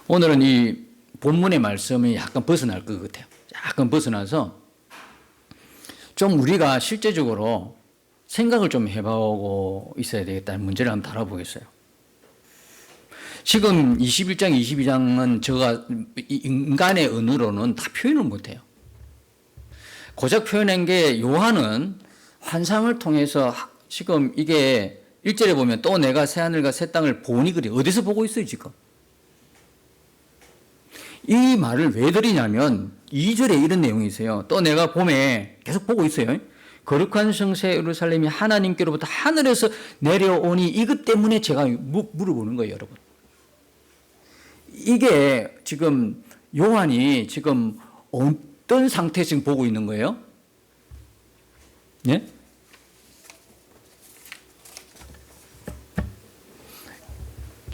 오늘은 이 본문의 말씀이 약간 벗어날 것 같아요. 약간 벗어나서 좀 우리가 실제적으로 생각을 좀 해보고 있어야 되겠다는 문제를 한번 다뤄보겠어요. 지금 21장, 22장은 제가 인간의 언어로는 다 표현을 못해요. 고작 표현한 게 요한은 환상을 통해서 지금 이게 1절에 보면 또 내가 새하늘과 새 땅을 보니 그래. 어디서 보고 있어요 지금? 이 말을 왜 드리냐면 2절에 이런 내용이 있어요. 또 내가 봄에 계속 보고 있어요. 거룩한 성새 예루살렘이 하나님께로부터 하늘에서 내려오니 이것 때문에 제가 물어보는 거예요, 여러분. 이게 지금 요한이 지금 어떤 상태에서 지금 보고 있는 거예요? 예?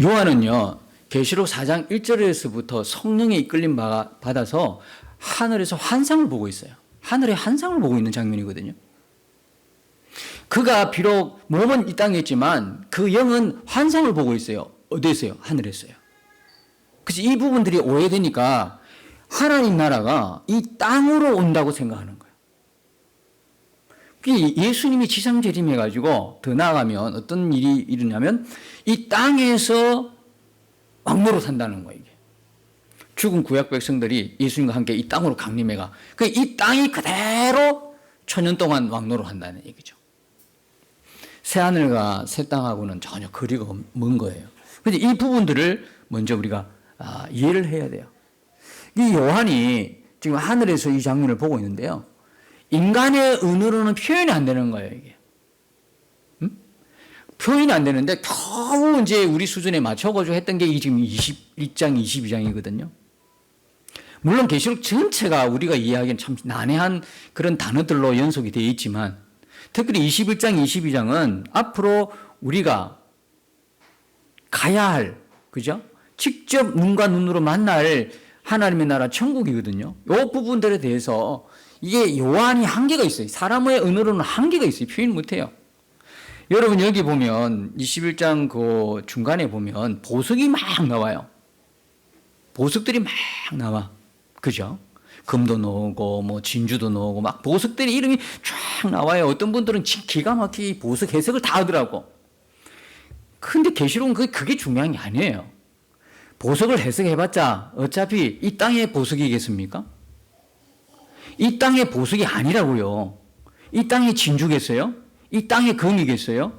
요한은요, 계시록 4장 1절에서부터 성령의 이끌림 받아서 하늘에서 환상을 보고 있어요. 하늘의 환상을 보고 있는 장면이거든요. 그가 비록 몸은 이 땅에 있지만 그 영은 환상을 보고 있어요. 어디서요? 하늘에서요. 그래서 이 부분들이 오해되니까 하나님 나라가 이 땅으로 온다고 생각하는 거예요. 예수님이 지상재림해가지고 더 나아가면 어떤 일이 일어나면 이 땅에서 왕노로 산다는 거예요. 이게. 죽은 구약 백성들이 예수님과 함께 이 땅으로 강림해가 이 땅이 그대로 천년 동안 왕노로 한다는 얘기죠. 새하늘과 새 땅하고는 전혀 거리가 먼 거예요. 그런데 이 부분들을 먼저 우리가 이해를 해야 돼요. 이 요한이 지금 하늘에서 이 장면을 보고 있는데요. 인간의 언어로는 표현이 안 되는 거예요, 이게. 표현이 안 되는데 겨우 이제 우리 수준에 맞춰가지고 했던 게 지금 21장, 22장이거든요. 물론 계시록 전체가 우리가 이해하기엔 참 난해한 그런 단어들로 연속이 되어 있지만 특별히 21장, 22장은 앞으로 우리가 가야 할, 그죠? 직접 눈과 눈으로 만날 하나님의 나라 천국이거든요. 이 부분들에 대해서 이게 요한이 한계가 있어요. 사람의 언어로는 한계가 있어요. 표현 못해요. 여러분 여기 보면 21장 그 중간에 보면 보석이 막 나와요. 보석들이 막 나와. 그죠? 금도 나오고 뭐 진주도 나오고 막 보석들이 이름이 쫙 나와요. 어떤 분들은 기가 막히게 보석 해석을 다 하더라고. 근데 계시록은 그게 중요한 게 아니에요. 보석을 해석해봤자 어차피 이 땅의 보석이겠습니까? 이 땅의 보석이 아니라고요. 이 땅의 진주겠어요? 이 땅의 금이겠어요?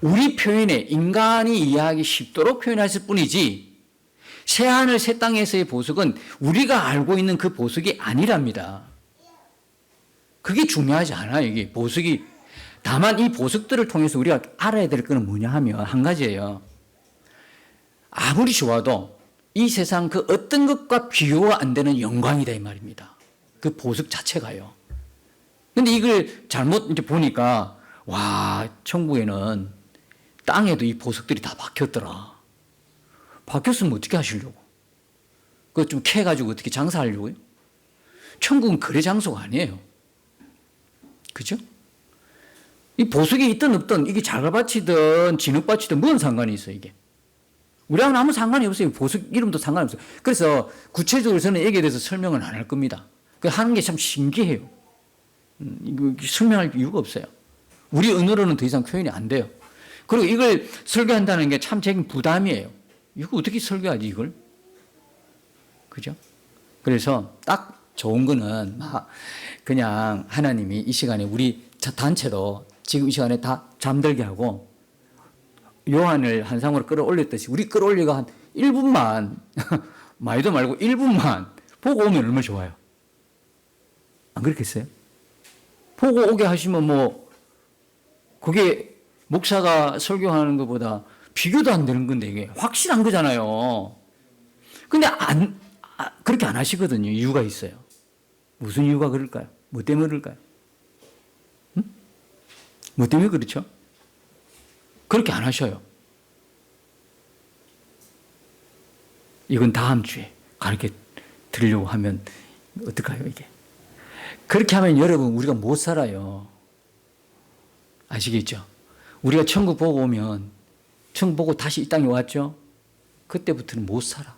우리 표현에 인간이 이해하기 쉽도록 표현했을 뿐이지 새하늘 새 땅에서의 보석은 우리가 알고 있는 그 보석이 아니랍니다. 그게 중요하지 않아요. 이게 보석이. 다만 이 보석들을 통해서 우리가 알아야 될 것은 뭐냐 하면 한 가지예요. 아무리 좋아도 이 세상 그 어떤 것과 비교가 안 되는 영광이다 이 말입니다. 그 보석 자체가요. 근데 이걸 잘못 이제 보니까 와, 천국에는 땅에도 이 보석들이 다 박혔더라. 박혔으면 어떻게 하시려고? 그거 좀 캐가지고 어떻게 장사하려고요? 천국은 거래 장소가 아니에요. 그죠? 이 보석이 있든 없든 이게 자갈밭이든 진흙밭이든 뭔 상관이 있어요, 이게. 우리하고는 아무 상관이 없어요. 보석 이름도 상관이 없어요. 그래서 구체적으로 저는 여기에 대해서 설명은 안 할 겁니다. 하는 게 참 신기해요. 이거 설명할 이유가 없어요. 우리 언어로는 더 이상 표현이 안 돼요. 그리고 이걸 설교한다는 게 참 제게 부담이에요. 이거 어떻게 설교하지, 이걸? 그죠? 그래서 딱 좋은 거는 그냥 하나님이 이 시간에 우리 단체로 지금 이 시간에 다 잠들게 하고 요한을 한상으로 끌어올렸듯이 우리 끌어올리고 한 1분만 많이도 말고 1분만 보고 오면 얼마나 좋아요. 안 그렇겠어요? 보고 오게 하시면 뭐 그게 목사가 설교하는 것보다 비교도 안 되는 건데 이게 확실한 거잖아요. 근데 그렇게 안 하시거든요. 이유가 있어요. 무슨 이유가 그럴까요? 뭐 때문에 그럴까요? 응? 뭐 때문에 그렇죠? 그렇게 안 하셔요. 이건 다음 주에 가르쳐 드리려고 하면 어떨까요, 이게? 그렇게 하면 여러분, 우리가 못 살아요. 아시겠죠? 우리가 천국 보고 오면, 천국 보고 다시 이 땅에 왔죠? 그때부터는 못 살아.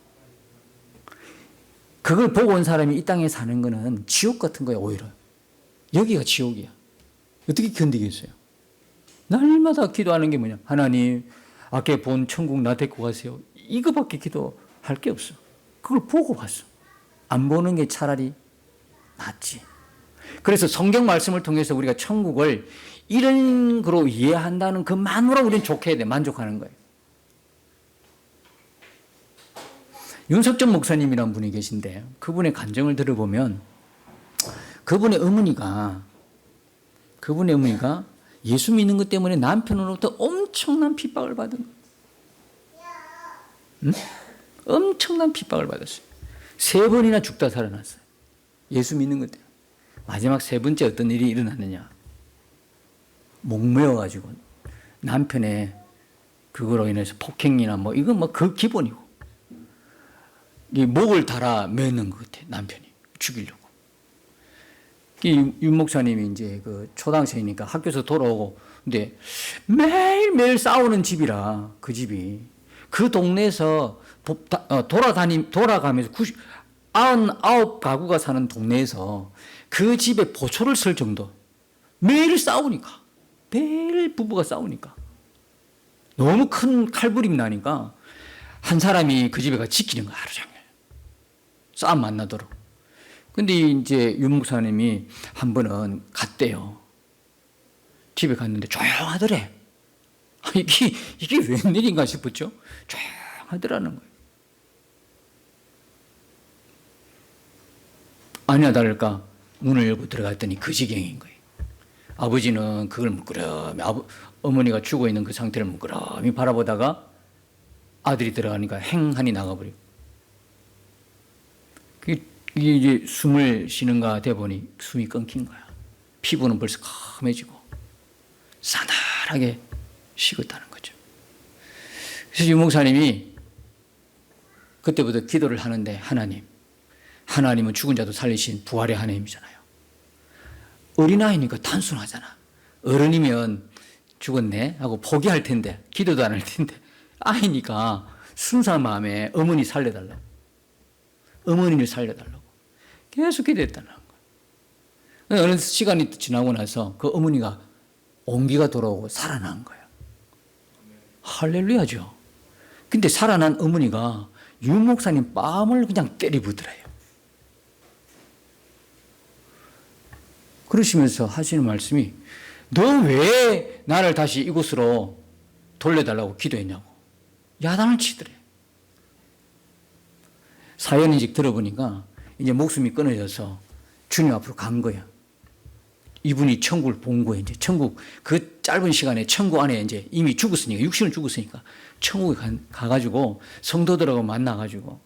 그걸 보고 온 사람이 이 땅에 사는 거는 지옥 같은 거야, 오히려. 여기가 지옥이야. 어떻게 견디겠어요? 날마다 기도하는 게 뭐냐? 하나님, 아까 본 천국 나 데리고 가세요. 이거밖에 기도할 게 없어. 그걸 보고 봤어. 안 보는 게 차라리 낫지. 그래서 성경 말씀을 통해서 우리가 천국을 이런 거로 이해한다는 것만으로 우리는 좋게 해야 돼. 만족하는 거예요. 윤석전 목사님이라는 분이 계신데 그분의 간증을 들어보면 그분의 어머니가 예수 믿는 것 때문에 남편으로부터 엄청난 핍박을 받은 거예요. 응? 엄청난 핍박을 받았어요. 3번이나 죽다 살아났어요. 예수 믿는 것 때문에. 마지막 3번째 어떤 일이 일어났느냐. 목 메어가지고 남편의 그거로 인해서 폭행이나 뭐 이건 뭐 그 기본이고. 이 목을 달아 매는 것 같아, 남편이. 죽이려고. 윤 목사님이 이제 그 초등학생이니까 학교에서 돌아오고, 근데 매일매일 싸우는 집이라, 그 집이. 그 동네에서 돌아가면서 99가구가 사는 동네에서 그 집에 보초를 설 정도. 매일 싸우니까. 매일 부부가 싸우니까. 너무 큰 칼부림 나니까 한 사람이 그 집에 가 지키는 거야, 하루 종일. 싸움 만나도록. 근데 이제 윤 목사님이 한 번은 갔대요. 집에 갔는데 조용하더래. 이게 웬일인가 싶었죠? 조용하더라는 거예요. 아니야 다를까 문을 열고 들어갔더니 그 지경인 거예요. 아버지는 그걸 물끄러미, 어머니가 죽어 있는 그 상태를 물끄러미 바라보다가 아들이 들어가니까 행하니 나가버리고. 이게 이제 숨을 쉬는가 돼보니 숨이 끊긴 거야. 피부는 벌써 컴해지고 싸늘하게 식었다는 거죠. 그래서 유 목사님이 그때부터 기도를 하는데 하나님은 죽은 자도 살리신 부활의 하나님이잖아요. 어린아이니까 단순하잖아. 어른이면 죽었네 하고 포기할 텐데 기도도 안 할 텐데 아이니까 순수한 마음에 어머니를 살려달라고 계속 기도했다는 거예요. 어느 시간이 지나고 나서 그 어머니가 온기가 돌아오고 살아난 거예요. 할렐루야죠. 근데 살아난 어머니가 유 목사님 뺨을 그냥 때리부더래요. 그러시면서 하시는 말씀이 너 왜 나를 다시 이곳으로 돌려달라고 기도했냐고 야단을 치더래. 사연을 이제 들어보니까 이제 목숨이 끊어져서 주님 앞으로 간 거야. 이분이 천국을 본 거예요. 이제 천국 그 짧은 시간에 천국 안에 이제 이미 죽었으니까 육신을 죽었으니까 천국에 가가지고 성도들하고 만나가지고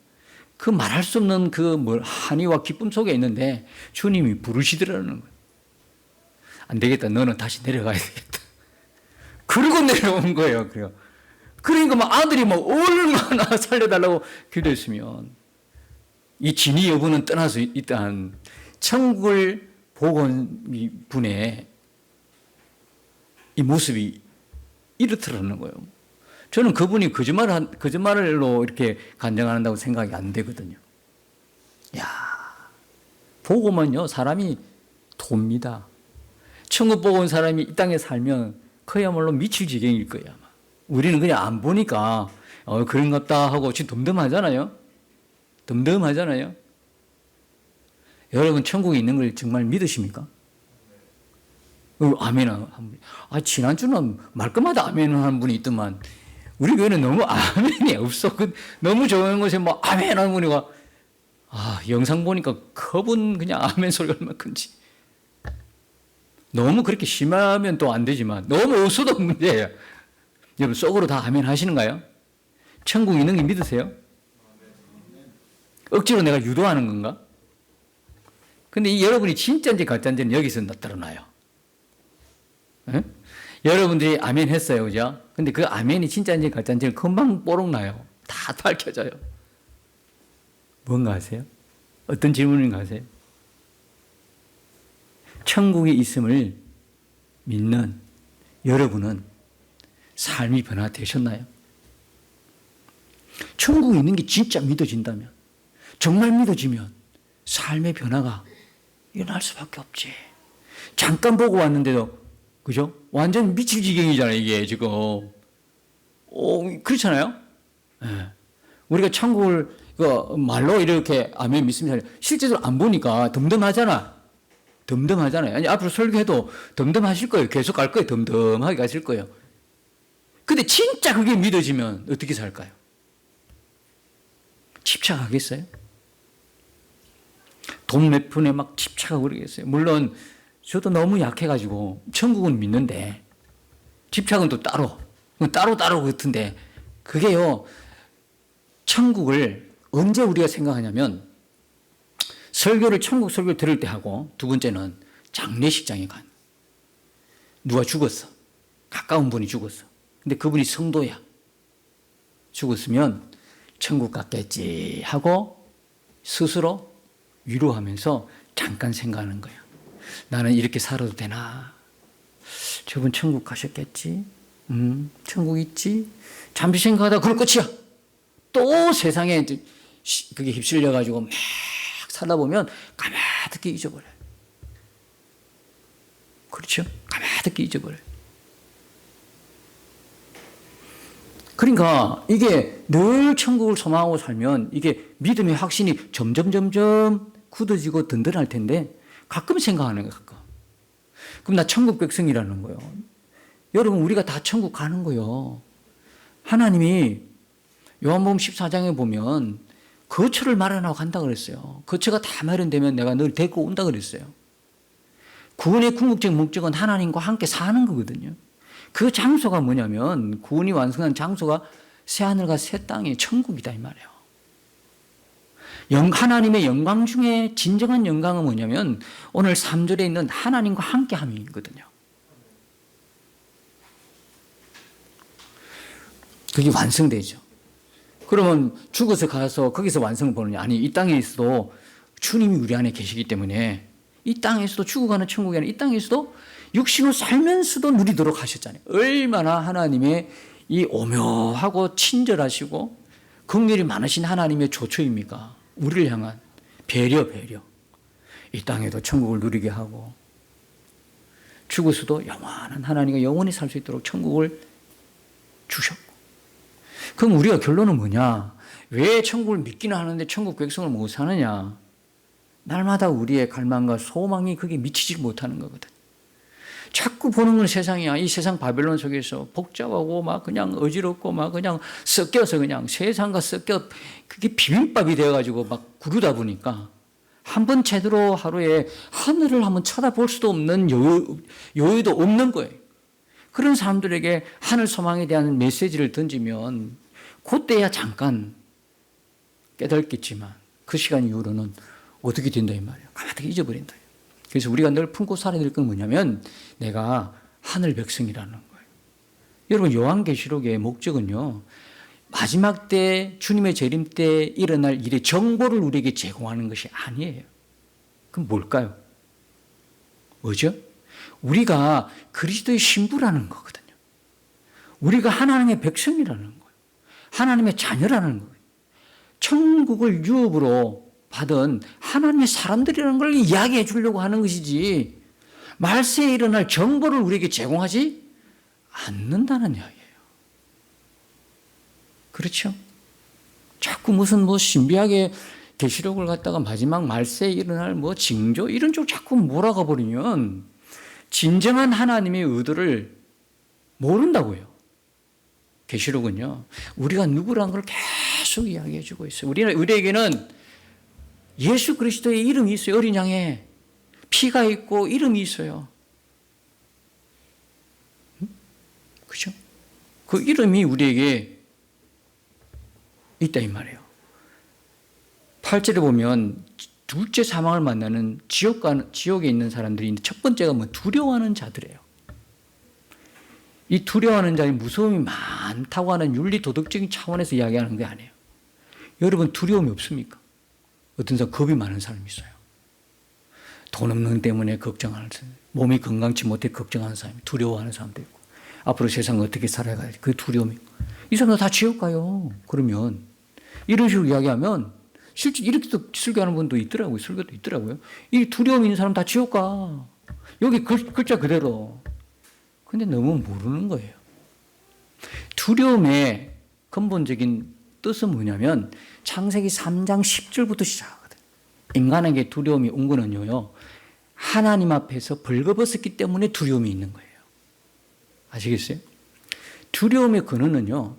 그 말할 수 없는 그 한의와 기쁨 속에 있는데 주님이 부르시더라는 거예요. 안 되겠다. 너는 다시 내려가야 되겠다. 그러고 내려온 거예요. 그러니까 막 아들이 막 얼마나 살려달라고 기도했으면 이 진위 여부는 떠나서 일단 천국을 보고 온 분의 이 모습이 이렇더라는 거예요. 저는 그분이 거짓말로 이렇게 간증한다고 생각이 안 되거든요. 야, 보고만요 사람이 돕니다. 천국 보고 온 사람이 이 땅에 살면 그야말로 미칠 지경일 거예요. 아마. 우리는 그냥 안 보니까 그런갑다 하고 지금 덤덤하잖아요. 여러분 천국에 있는 걸 정말 믿으십니까? 아멘 한 분. 지난주는 말끝마다 아멘 하는 분이 있더만 우리 교회는 너무 아멘이 없어. 너무 좋은 곳에 뭐 아멘 하는 분이가 영상 보니까 그분 그냥 아멘 소리가 얼마나 큰지. 너무 그렇게 심하면 또 안 되지만 너무 없어도 문제예요. 여러분 속으로 다 아멘 하시는가요? 천국에 있는 게 믿으세요? 억지로 내가 유도하는 건가? 근데 여러분이 진짜인지 가짜인지는 여기서 나타나요. 여러분들이 아멘 했어요. 그죠? 근데 그 아멘이 진짜인지 가짜인지는 금방 뽀록 나요. 다 밝혀져요. 뭔가 아세요? 어떤 질문인가 아세요? 천국에 있음을 믿는 여러분은 삶이 변화되셨나요? 천국이 있는 게 진짜 믿어진다면, 정말 믿어지면 삶의 변화가 일어날 수밖에 없지. 잠깐 보고 왔는데도, 그죠? 완전 미칠 지경이잖아요, 이게 지금. 그렇잖아요? 네. 우리가 천국을 말로 이렇게 아멘 믿습니다. 실제로 안 보니까 덤덤하잖아. 덤덤하잖아요. 아니, 앞으로 설교해도 덤덤하실 거예요. 계속 갈 거예요. 덤덤하게 가실 거예요. 근데 진짜 그게 믿어지면 어떻게 살까요? 집착하겠어요? 돈 몇 푼에 막 집착하고 그러겠어요? 물론 저도 너무 약해가지고 천국은 믿는데 집착은 또 따로 같은데, 그게요, 천국을 언제 우리가 생각하냐면 천국 설교 들을 때 하고, 두 번째는 장례식장에 간, 누가 죽었어. 가까운 분이 죽었어. 근데 그분이 성도야. 죽었으면 천국 갔겠지 하고 스스로 위로하면서 잠깐 생각하는 거야. 나는 이렇게 살아도 되나? 저분 천국 가셨겠지? 천국 있지? 잠시 생각하다 그럴 끝이야. 또 세상에 그게 휩쓸려가지고 막 살다 보면 가마득히 잊어버려요. 그렇죠? 가마득히 잊어버려요. 그러니까 이게 늘 천국을 소망하고 살면 이게 믿음의 확신이 점점 굳어지고 든든할 텐데, 가끔 생각하는 거예요. 가끔. 그럼 나 천국 백성이라는 거예요. 여러분, 우리가 다 천국 가는 거예요. 하나님이 요한복음 14장에 보면 거처를 마련하고 간다 그랬어요. 거처가 다 마련되면 내가 널 데리고 온다 그랬어요. 구원의 궁극적 목적은 하나님과 함께 사는 거거든요. 그 장소가 뭐냐면, 구원이 완성한 장소가 새하늘과 새 땅의 천국이다 이 말이에요. 하나님의 영광 중에 진정한 영광은 뭐냐면 오늘 3절에 있는 하나님과 함께함이거든요. 그게 완성되죠. 그러면 죽어서 가서 거기서 완성을 보느냐? 아니, 이 땅에 있어도 주님이 우리 안에 계시기 때문에 이 땅에서도, 죽어가는 천국이 아니라 이 땅에서도 육신으로 살면서도 누리도록 하셨잖아요. 얼마나 하나님의 이 오묘하고 친절하시고 긍휼이 많으신 하나님의 조처입니까? 우리를 향한 배려. 이 땅에도 천국을 누리게 하고, 죽어서도 영원한 하나님과 영원히 살 수 있도록 천국을 주셨고. 그럼 우리가 결론은 뭐냐? 왜 천국을 믿기는 하는데 천국 백성을 못 사느냐? 날마다 우리의 갈망과 소망이 그게 미치지 못하는 거거든. 자꾸 보는 건 세상이야. 이 세상 바벨론 속에서 복잡하고 막 그냥 어지럽고 막 그냥 섞여서 그냥 세상과 섞여, 그게 비빔밥이 되어가지고 막 구르다 보니까 한 번 제대로 하루에 하늘을 한번 쳐다볼 수도 없는 여유도 없는 거예요. 그런 사람들에게 하늘 소망에 대한 메시지를 던지면 그때야 잠깐 깨닫겠지만 그 시간 이후로는 어떻게 된다 이 말이에요. 가만히 잊어버린다. 그래서 우리가 늘 품고 살아야 될 건 뭐냐면 내가 하늘 백성이라는 거예요. 여러분, 요한계시록의 목적은요, 마지막 때 주님의 재림 때 일어날 일의 정보를 우리에게 제공하는 것이 아니에요. 그럼 뭘까요? 뭐죠? 우리가 그리스도의 신부라는 거거든요. 우리가 하나님의 백성이라는 거예요. 하나님의 자녀라는 거예요. 천국을 유업으로 받은 하나님의 사람들이라는 걸 이야기해 주려고 하는 것이지, 말세에 일어날 정보를 우리에게 제공하지 않는다는 이야기예요. 그렇죠? 자꾸 무슨 신비하게 계시록을 갖다가 마지막 말세에 일어날 징조 이런 쪽 자꾸 몰아가 버리면 진정한 하나님의 의도를 모른다고요. 계시록은요, 우리가 누구라는 걸 계속 이야기해 주고 있어요. 우리에게는 예수 그리스도의 이름이 있어요. 어린 양에 피가 있고 이름이 있어요. 그렇죠? 그 이름이 우리에게 있다 이 말이에요. 8절에 보면 둘째 사망을 만나는 지옥에 있는 사람들이 있는데, 첫 번째가 두려워하는 자들이에요. 이 두려워하는 자의 무서움이 많다고 하는 윤리 도덕적인 차원에서 이야기하는 게 아니에요. 여러분, 두려움이 없습니까? 어떤 사람 겁이 많은 사람이 있어요. 돈 없는 것 때문에 걱정하는 사람, 몸이 건강치 못해 걱정하는 사람이, 두려워하는 사람도 있고, 앞으로 세상을 어떻게 살아가야 돼, 그 두려움이. 이 사람들 다 지옥 가요. 그러면 이런 식으로 이야기하면 실제 이렇게도 설교하는 분도 있더라고요. 설교도 있더라고요. 이 두려움 있는 사람 다 지옥 가. 여기 글자 그대로. 근데 너무 모르는 거예요. 두려움의 근본적인 뜻은 뭐냐면 창세기 3장 10절부터 시작하거든요. 인간에게 두려움이 온 거는요. 하나님 앞에서 벌거벗었기 때문에 두려움이 있는 거예요. 아시겠어요? 두려움의 근원은요.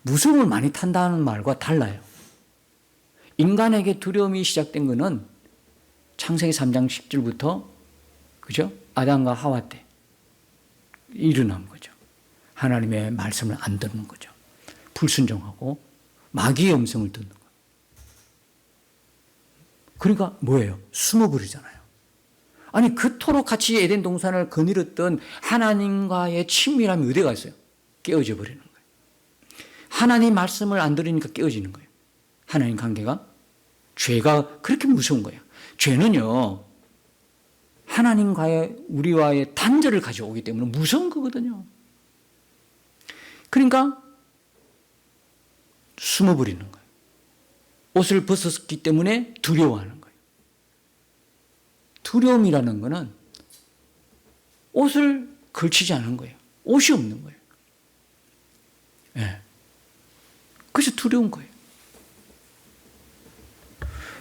무서움을 많이 탄다는 말과 달라요. 인간에게 두려움이 시작된 것은 창세기 3장 10절부터 그죠? 아담과 하와 때 일어난 거죠. 하나님의 말씀을 안 듣는 거죠. 불순종하고 마귀의 음성을 듣는 거예요. 그러니까 뭐예요? 숨어버리잖아요. 아니 그토록 같이 에덴 동산을 거닐었던 하나님과의 친밀함이 어디 갔어요? 깨어져 버리는 거예요. 하나님 말씀을 안 들으니까 깨어지는 거예요. 하나님 관계가. 죄가 그렇게 무서운 거예요. 죄는요. 하나님과의 우리와의 단절을 가져오기 때문에 무서운 거거든요. 그러니까 숨어버리는 거예요. 옷을 벗었기 때문에 두려워하는 거예요. 두려움이라는 것은 옷을 걸치지 않은 거예요. 옷이 없는 거예요. 네. 그래서 두려운 거예요.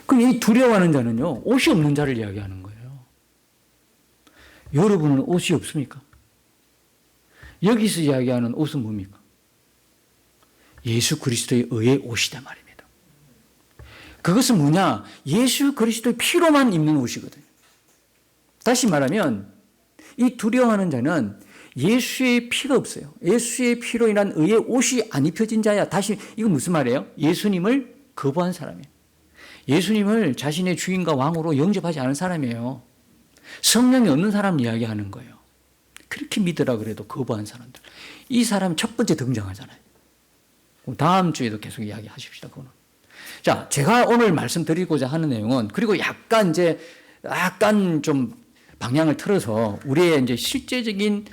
그럼 이 두려워하는 자는요, 옷이 없는 자를 이야기하는 거예요. 여러분은 옷이 없습니까? 여기서 이야기하는 옷은 뭡니까? 예수 그리스도의 의의 옷이다 말입니다. 그것은 뭐냐? 예수 그리스도의 피로만 입는 옷이거든요. 다시 말하면 이 두려워하는 자는 예수의 피가 없어요. 예수의 피로 인한 의의 옷이 안 입혀진 자야. 다시 이건 무슨 말이에요? 예수님을 거부한 사람이에요. 예수님을 자신의 주인과 왕으로 영접하지 않은 사람이에요. 성령이 없는 사람 이야기하는 거예요. 그렇게 믿으라 그래도 거부한 사람들. 이 사람이 첫 번째 등장하잖아요. 다음 주에도 계속 이야기하십시다. 그거는. 자, 제가 오늘 말씀드리고자 하는 내용은 그리고 약간 좀 방향을 틀어서 우리의 이제 실제적인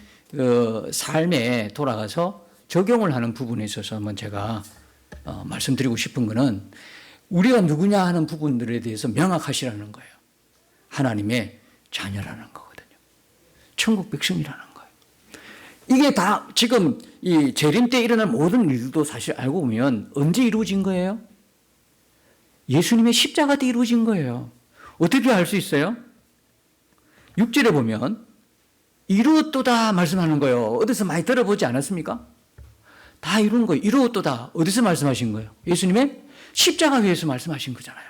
삶에 돌아가서 적용을 하는 부분에 있어서 한번 제가 말씀드리고 싶은 거는 우리가 누구냐 하는 부분들에 대해서 명확하시라는 거예요. 하나님의 자녀라는 거거든요. 천국 백성이라는 거예요. 이게 다 지금 이 재림 때 일어날 모든 일들도 사실 알고 보면 언제 이루어진 거예요? 예수님의 십자가 때 이루어진 거예요. 어떻게 알 수 있어요? 6절에 보면 이루었도다 말씀하는 거예요. 어디서 많이 들어보지 않았습니까? 다 이룬 거예요. 이루었도다. 어디서 말씀하신 거예요? 예수님의 십자가에서 말씀하신 거잖아요.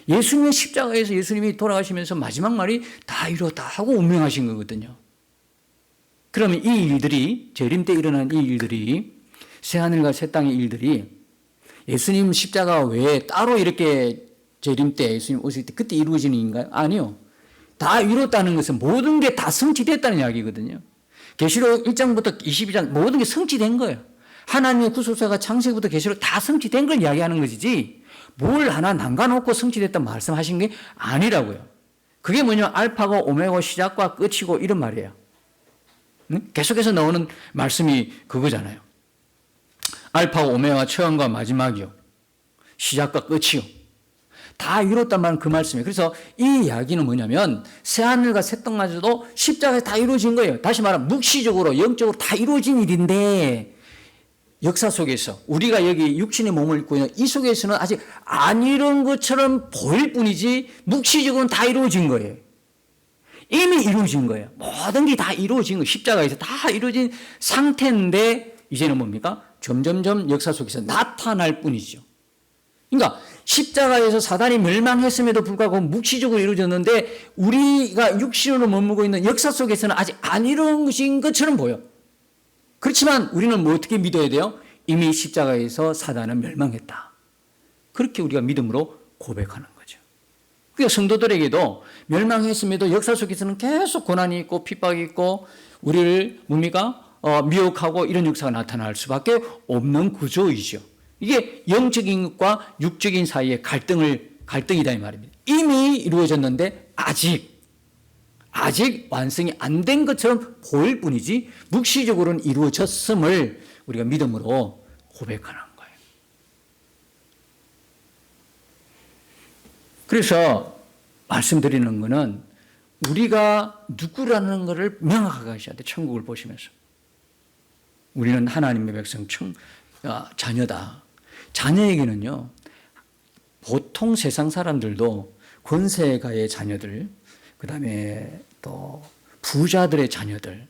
예수님의 십자가에서 예수님이 돌아가시면서 마지막 말이 다 이루었다 하고 운명하신 거거든요. 그러면 이 일들이 재림 때 일어난 이 일들이 새하늘과 새 땅의 일들이 예수님 십자가 외에 따로 이렇게 재림 때 예수님 오실 때 그때 이루어지는 일인가요? 아니요. 다 이뤘다는 것은 모든 게 다 성취됐다는 이야기거든요. 계시록 1장부터 22장 모든 게 성취된 거예요. 하나님의 구속사가 창세기부터 계시록 다 성취된 걸 이야기하는 것이지 뭘 하나 남겨놓고 성취됐다 말씀하신 게 아니라고요. 그게 뭐냐면 알파고 오메고 시작과 끝이고 이런 말이에요. 응? 계속해서 나오는 말씀이 그거잖아요. 알파고 오메가 처음과 마지막이요. 시작과 끝이요. 다 이뤘단 말은 그 말씀이에요. 그래서 이 이야기는 뭐냐면 새하늘과 새 땅마저도 십자가에서 다 이루어진 거예요. 다시 말하면 묵시적으로 영적으로 다 이루어진 일인데 역사 속에서 우리가 여기 육신의 몸을 입고 있는 이 속에서는 아직 안 이룬 것처럼 보일 뿐이지 묵시적으로는 다 이루어진 거예요. 이미 이루어진 거예요. 모든 게 다 이루어진 거예요. 십자가에서 다 이루어진 상태인데 이제는 뭡니까? 점점점 역사 속에서 나타날 뿐이죠. 그러니까 십자가에서 사단이 멸망했음에도 불구하고 묵시적으로 이루어졌는데 우리가 육신으로 머물고 있는 역사 속에서는 아직 안 이루어진 것처럼 보여. 그렇지만 우리는 뭐 어떻게 믿어야 돼요? 이미 십자가에서 사단은 멸망했다. 그렇게 우리가 믿음으로 고백하는 거죠. 그러니까 성도들에게도 멸망했음에도 역사 속에서는 계속 고난이 있고 핍박이 있고 우리를 뭡니까? 미혹하고 이런 역사가 나타날 수밖에 없는 구조이죠. 이게 영적인 것과 육적인 사이의 갈등이다 이 말입니다. 이미 이루어졌는데 아직 완성이 안 된 것처럼 보일 뿐이지 묵시적으로는 이루어졌음을 우리가 믿음으로 고백하는 거예요. 그래서 말씀드리는 거는 우리가 누구라는 것을 명확하게 하셔야 돼. 천국을 보시면서. 우리는 하나님의 백성, 자녀다. 자녀에게는요, 보통 세상 사람들도 권세가의 자녀들, 그 다음에 또 부자들의 자녀들,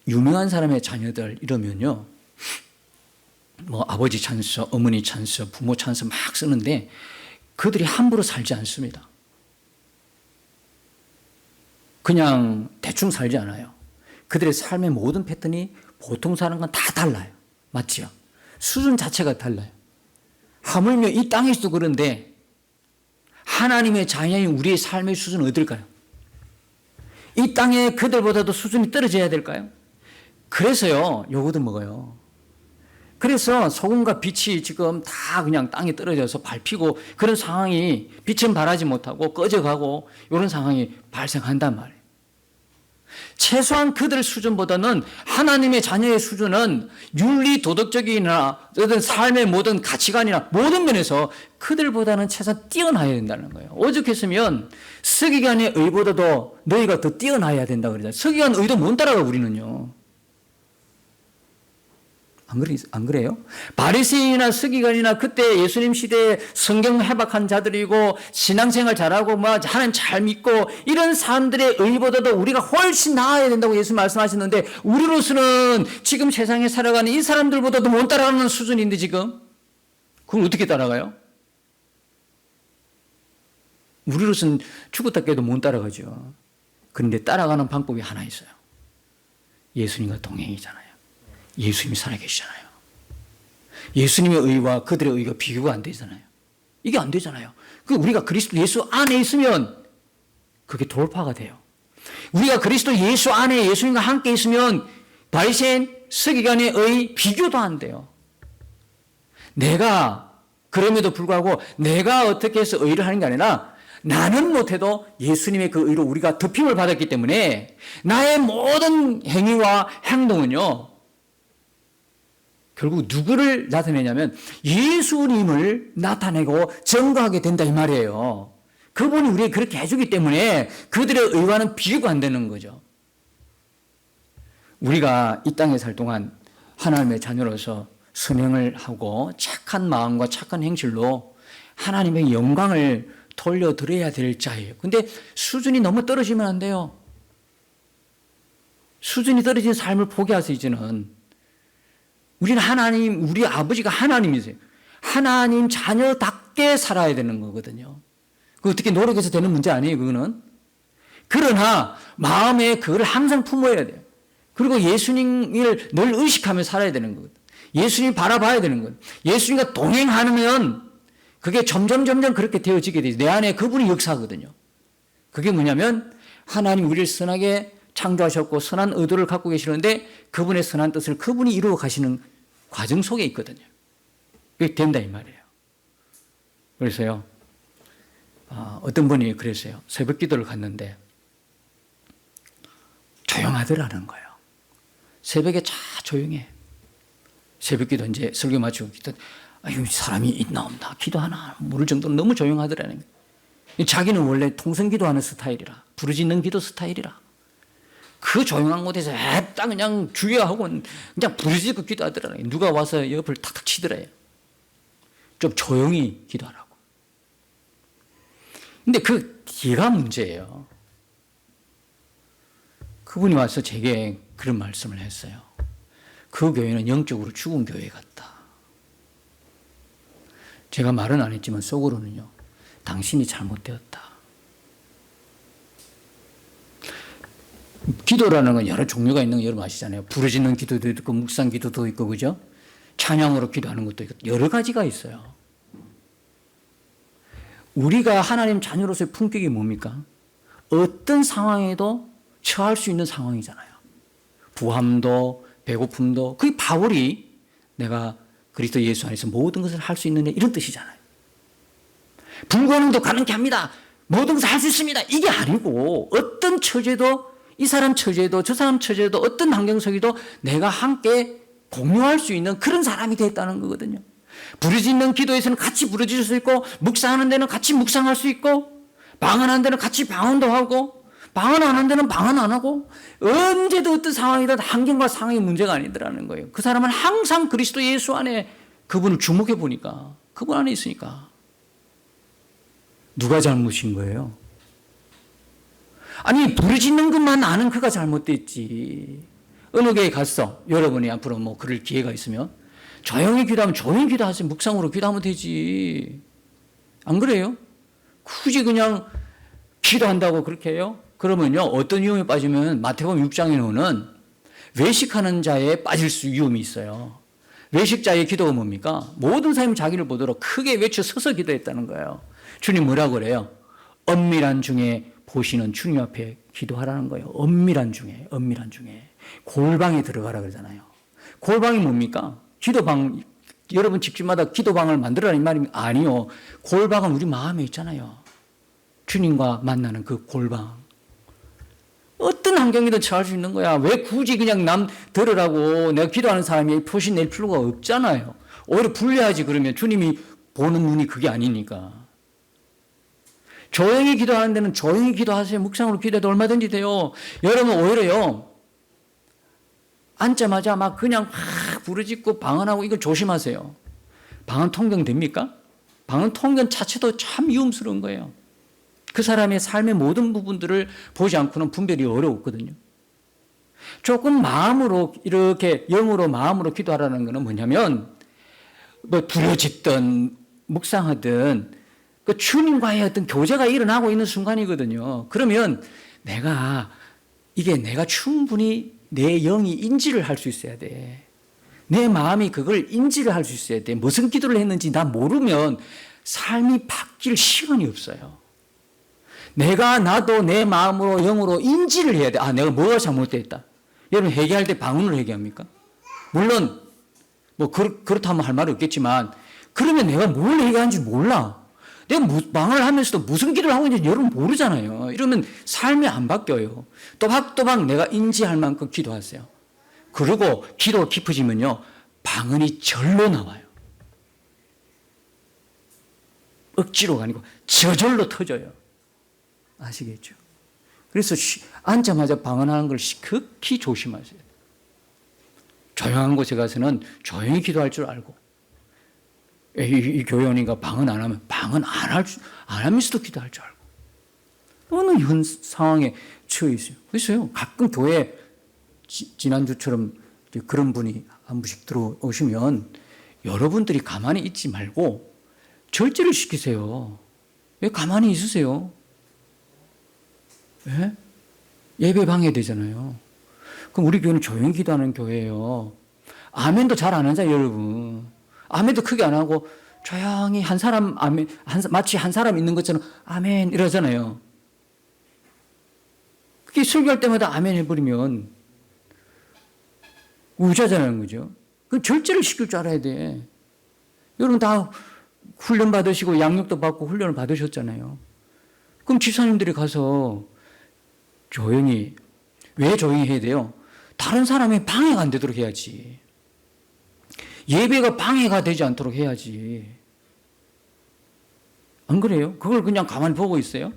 유명한 사람의 자녀들 이러면요, 뭐 아버지 찬스, 어머니 찬스, 부모 찬스 막 쓰는데 그들이 함부로 살지 않습니다. 그냥 대충 살지 않아요. 그들의 삶의 모든 패턴이 보통 사람과 다 달라요. 맞지요? 수준 자체가 달라요. 하물며 이 땅에서도 그런데 하나님의 자녀인 우리의 삶의 수준은 어떨까요? 이 땅에 그들보다도 수준이 떨어져야 될까요? 그래서요, 요거도 먹어요. 그래서 소금과 빛이 지금 다 그냥 땅에 떨어져서 밟히고 그런 상황이 빛은 발하지 못하고 꺼져가고 이런 상황이 발생한단 말이에요. 최소한 그들 수준보다는 하나님의 자녀의 수준은 윤리 도덕적이나 어떤 삶의 모든 가치관이나 모든 면에서 그들보다는 최소한 뛰어나야 된다는 거예요. 오죽했으면 서기관의 의보다도 너희가 더 뛰어나야 된다 그러잖아요. 서기관 의도 못 따라가 우리는요. 안 그래요? 바리새인이나 서기관이나 그때 예수님 시대에 성경 해박한 자들이고 신앙생활 잘하고 뭐 하나님 잘 믿고 이런 사람들의 의보다도 우리가 훨씬 나아야 된다고 예수 말씀하셨는데 우리로서는 지금 세상에 살아가는 이 사람들보다도 못 따라가는 수준인데 지금 그걸 어떻게 따라가요? 우리로서는 죽었다 깨도 못 따라가죠. 그런데 따라가는 방법이 하나 있어요. 예수님과 동행이잖아요. 예수님이 살아계시잖아요. 예수님의 의와 그들의 의가 비교가 안 되잖아요. 이게 안 되잖아요. 우리가 그리스도 예수 안에 있으면 그게 돌파가 돼요. 우리가 그리스도 예수 안에 예수님과 함께 있으면 바리새인 서기관의 의 비교도 안 돼요. 내가 그럼에도 불구하고 내가 어떻게 해서 의를 하는 게 아니라 나는 못해도 예수님의 그 의로 우리가 덮임을 받았기 때문에 나의 모든 행위와 행동은요 결국 누구를 나타내냐면 예수님을 나타내고 증거하게 된다 이 말이에요. 그분이 우리에게 그렇게 해주기 때문에 그들의 의와는 비교가 안 되는 거죠. 우리가 이 땅에 살 동안 하나님의 자녀로서 선행을 하고 착한 마음과 착한 행실로 하나님의 영광을 돌려드려야 될 자예요. 근데 수준이 너무 떨어지면 안 돼요. 수준이 떨어진 삶을 포기하세요. 이제는 우리는 하나님, 우리 아버지가 하나님이세요. 하나님 자녀답게 살아야 되는 거거든요. 그 어떻게 노력해서 되는 문제 아니에요, 그거는. 그러나 마음에 그걸 항상 품어야 돼요. 그리고 예수님을 늘 의식하며 살아야 되는 거거든요. 예수님 바라봐야 되는 거예요. 예수님과 동행하면 그게 점점 그렇게 되어지게 되죠. 내 안에 그분이 역사거든요. 그게 뭐냐면 하나님 우리를 선하게 창조하셨고 선한 의도를 갖고 계시는데 그분의 선한 뜻을 그분이 이루어 가시는 과정 속에 있거든요. 그게 된다 이 말이에요. 그래서요. 어떤 분이 그랬어요. 새벽 기도를 갔는데 조용하더라는 거예요. 새벽에 다 조용해. 새벽 기도 이제 설교 마치고 기도 아유 사람이 있나 없나 기도하나 모를 정도로 너무 조용하더라는 거예요. 자기는 원래 통성 기도하는 스타일이라 부르짖는 기도 스타일이라 그 조용한 곳에서 딱 그냥 주여하고 그냥 부르짖고 기도하더라고요. 누가 와서 옆을 탁탁 치더래요. 좀 조용히 기도하라고. 근데 그 뒤가 문제예요. 그분이 와서 제게 그런 말씀을 했어요. 그 교회는 영적으로 죽은 교회 같다. 제가 말은 안 했지만 속으로는요. 당신이 잘못되었다. 기도라는 건 여러 종류가 있는 거 여러분 아시잖아요. 부르짖는 기도도 있고 묵상 기도도 있고 그죠? 찬양으로 기도하는 것도 있고 여러 가지가 있어요. 우리가 하나님 자녀로서의 품격이 뭡니까? 어떤 상황에도 처할 수 있는 상황이잖아요. 부함도 배고픔도 그게 바울이 내가 그리스도 예수 안에서 모든 것을 할 수 있는 이런 뜻이잖아요. 불구하는도 가능케 합니다. 모든 것을 할 수 있습니다. 이게 아니고 어떤 처지도 이 사람 처지에도 저 사람 처지에도 어떤 환경 속에도 내가 함께 공유할 수 있는 그런 사람이 됐다는 거거든요. 부르짖는 기도에서는 같이 부르짖을 수 있고, 묵상하는 데는 같이 묵상할 수 있고, 방언하는 데는 같이 방언도 하고, 방언 안 하는 데는 방언 안 하고, 언제든 어떤 상황이든 환경과 상황이 문제가 아니더라는 거예요. 그 사람은 항상 그리스도 예수 안에 그분을 주목해 보니까, 그분 안에 있으니까. 누가 잘못인 거예요? 아니, 부르짖는 것만 아는 그가 잘못됐지. 어느 교회 갔어. 여러분이 앞으로 뭐 그럴 기회가 있으면 조용히 기도하면 조용히 기도하세요. 묵상으로 기도하면 되지. 안 그래요? 굳이 그냥 기도한다고 그렇게 해요? 그러면요, 어떤 위험에 빠지면 마태복음 6장에는 외식하는 자에 빠질 수 위험이 있어요. 외식자의 기도가 뭡니까? 모든 사람이 자기를 보도록 크게 외쳐 서서 기도했다는 거예요. 주님 뭐라고 그래요? 엄밀한 중에 보시는 주님 앞에 기도하라는 거예요. 엄밀한 중에. 골방에 들어가라 그러잖아요. 골방이 뭡니까? 기도방, 여러분 집집마다 기도방을 만들어라는 말이 아니요. 골방은 우리 마음에 있잖아요. 주님과 만나는 그 골방. 어떤 환경이든 처할 수 있는 거야. 왜 굳이 그냥 남 들으라고 내가 기도하는 사람이 표시 낼 필요가 없잖아요. 오히려 불리하지. 그러면 주님이 보는 눈이 그게 아니니까. 조용히 기도하는 데는 조용히 기도하세요. 묵상으로 기도해도 얼마든지 돼요. 여러분 오히려요, 앉자마자 막 그냥 막 부르짖고 방언하고 이거 조심하세요. 방언 통경 됩니까? 방언 통경 자체도 참 위험스러운 거예요. 그 사람의 삶의 모든 부분들을 보지 않고는 분별이 어려웠거든요. 조금 마음으로 이렇게 영으로 마음으로 기도하라는 것은 뭐냐면, 뭐 부르짖든 묵상하든 그 주님과의 어떤 교제가 일어나고 있는 순간이거든요. 그러면 내가 충분히 내 영이 인지를 할 수 있어야 돼. 내 마음이 그걸 인지를 할 수 있어야 돼. 무슨 기도를 했는지 나 모르면 삶이 바뀔 시간이 없어요. 나도 내 마음으로 영으로 인지를 해야 돼. 아, 내가 뭐가 잘못됐다. 여러분 회개할 때 방언으로 회개합니까? 물론 뭐 그렇다면 할 말이 없겠지만, 그러면 내가 뭘 회개하는지 몰라. 내가 방언을 하면서도 무슨 기도를 하고 있는지 여러분 모르잖아요. 이러면 삶이 안 바뀌어요. 또박또박 내가 인지할 만큼 기도하세요. 그리고 기도가 깊어지면요, 방언이 절로 나와요. 억지로가 아니고 저절로 터져요. 아시겠죠? 그래서 앉자마자 방언하는 걸 극히 조심하세요. 조용한 곳에 가서는 조용히 기도할 줄 알고, 이 교회원이가 방언 안 하면 방언 안 하면서도 기도할 줄 알고, 어느 현 상황에 처해 있어요. 그래서요, 가끔 교회 지난주처럼 그런 분이 한 분씩 들어오시면 여러분들이 가만히 있지 말고 절제를 시키세요. 왜 가만히 있으세요? 예? 예배 방해되잖아요. 그럼 우리 교회는 조용히 기도하는 교회예요. 아멘도 잘 안 하잖아요, 여러분. 아멘도 크게 안 하고 조용히 한 사람 아멘, 마치 한 사람 있는 것처럼 아멘 이러잖아요. 그게 설교할 때마다 아멘 해버리면 우자잖아요, 그죠? 그 절제를 시킬 줄 알아야 돼. 여러분 다 훈련 받으시고 양육도 받고 훈련을 받으셨잖아요. 그럼 집사님들이 가서 조용히, 왜 조용히 해야 돼요? 다른 사람이 방해가 안 되도록 해야지. 예배가 방해가 되지 않도록 해야지. 안 그래요? 그걸 그냥 가만히 보고 있어요?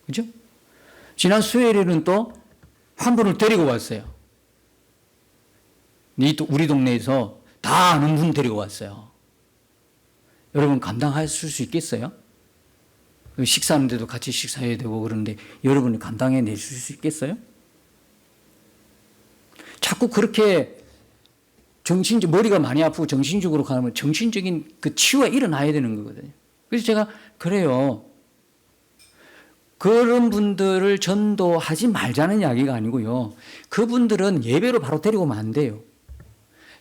그죠? 지난 수요일에는 또 한 분을 데리고 왔어요. 우리 동네에서 다 아는 분 데리고 왔어요. 여러분 감당하실 수 있겠어요? 식사하는데도 같이 식사해야 되고 그러는데 여러분이 감당해낼 수 있겠어요? 자꾸 그렇게 머리가 많이 아프고 정신적으로 가면 정신적인 그 치유가 일어나야 되는 거거든요. 그래서 제가 그래요. 그런 분들을 전도하지 말자는 이야기가 아니고요. 그분들은 예배로 바로 데리고 오면 안 돼요.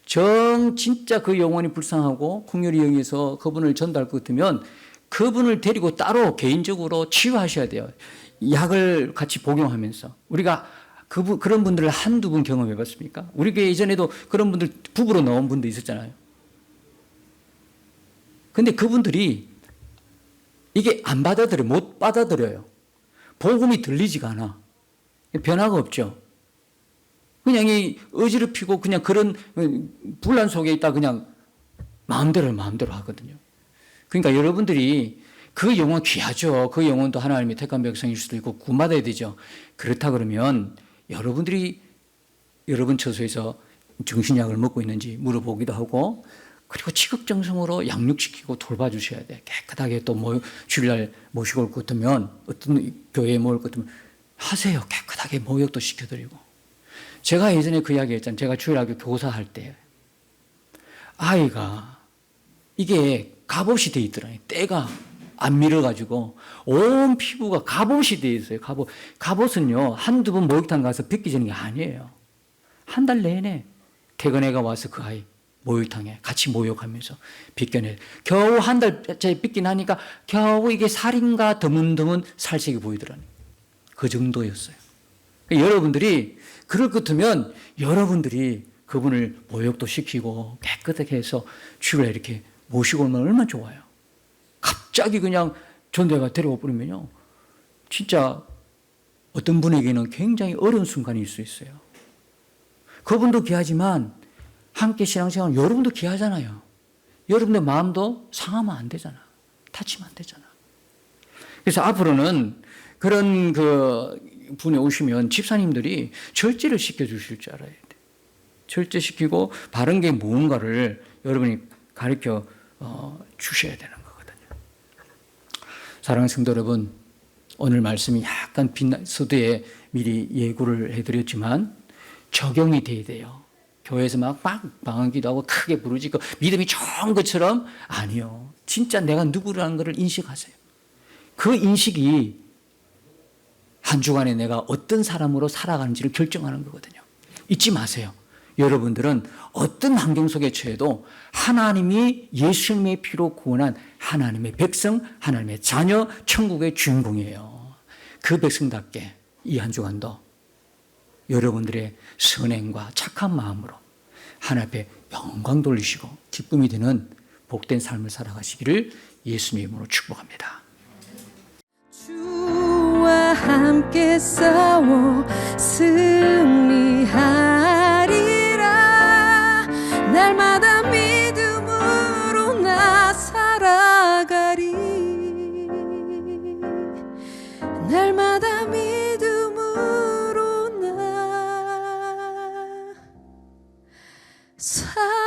진짜 그 영혼이 불쌍하고 국률이 영해서 그분을 전도할 것 같으면 그분을 데리고 따로 개인적으로 치유하셔야 돼요. 약을 같이 복용하면서. 우리가 그런 분들을 한두 분 경험해 봤습니까? 우리 교회 예전에도 그런 분들 부부로 나온 분도 있었잖아요. 근데 그분들이 이게 안 받아들여요. 못 받아들여요. 복음이 들리지가 않아. 변화가 없죠. 그냥 이 어지럽히고 그냥 그런 분란 속에 있다 그냥 마음대로 하거든요. 그러니까 여러분들이 그 영혼 귀하죠. 그 영혼도 하나님의 택한 백성일 수도 있고 구원받아야 되죠. 그렇다 그러면 여러분들이 여러분 처소에서 정신약을 먹고 있는지 물어보기도 하고, 그리고 지극정성으로 양육시키고 돌봐주셔야 돼. 깨끗하게 또 주일날 모시고 올 것 같으면, 어떤 교회에 모을 것 같으면 하세요. 깨끗하게 모욕도 시켜드리고. 제가 예전에 그 이야기 했잖아요. 제가 주일학교 교사할 때 아이가 이게 갑옷이 돼 있더라고요. 때가 안 밀어가지고 온 피부가 갑옷이 돼 있어요. 갑옷은요, 한두 번 목욕탕 가서 벗기지는 게 아니에요. 한 달 내내 퇴근해가 와서 그 아이 목욕탕에 같이 목욕하면서 벗겨내. 겨우 한 달째 벗기 나니까 겨우 이게 살인가 드문드문 살색이 보이더라고요. 그 정도였어요. 여러분들이 그럴 것 같으면 여러분들이 그분을 목욕도 시키고 깨끗하게 해서 주일에 이렇게 모시고 오면 얼마나 좋아요. 갑자기 그냥 존재가 데려와 버리면요, 진짜 어떤 분에게는 굉장히 어려운 순간일 수 있어요. 그분도 귀하지만 함께 신앙생활은 여러분도 귀하잖아요. 여러분의 마음도 상하면 안 되잖아. 다치면 안 되잖아. 그래서 앞으로는 그런 분이 오시면 집사님들이 절제를 시켜주실 줄 알아야 돼. 절제시키고 바른 게 무언가를 여러분이 가르쳐 주셔야 되는 거거든요. 사랑하는 성도 여러분, 오늘 말씀이 약간 서두에 미리 예고를 해드렸지만 적용이 돼야 돼요. 교회에서 막 방언기도 하고 크게 부르짖고 믿음이 좋은 것처럼, 아니요. 진짜 내가 누구라는 것을 인식하세요. 그 인식이 한 주간에 내가 어떤 사람으로 살아가는지를 결정하는 거거든요. 잊지 마세요. 여러분들은 어떤 환경 속에 처해도 하나님이 예수님의 피로 구원한 하나님의 백성, 하나님의 자녀, 천국의 주인공이에요. 그 백성답게 이 한 주간도 여러분들의 선행과 착한 마음으로 하나님 앞에 영광 돌리시고 기쁨이 되는 복된 삶을 살아가시기를 예수님의 이름으로 축복합니다. 주와 함께 싸워 승리하리라. 날마다 믿음으로 나 살아가리. 날마다 믿음으로 나 살아가리.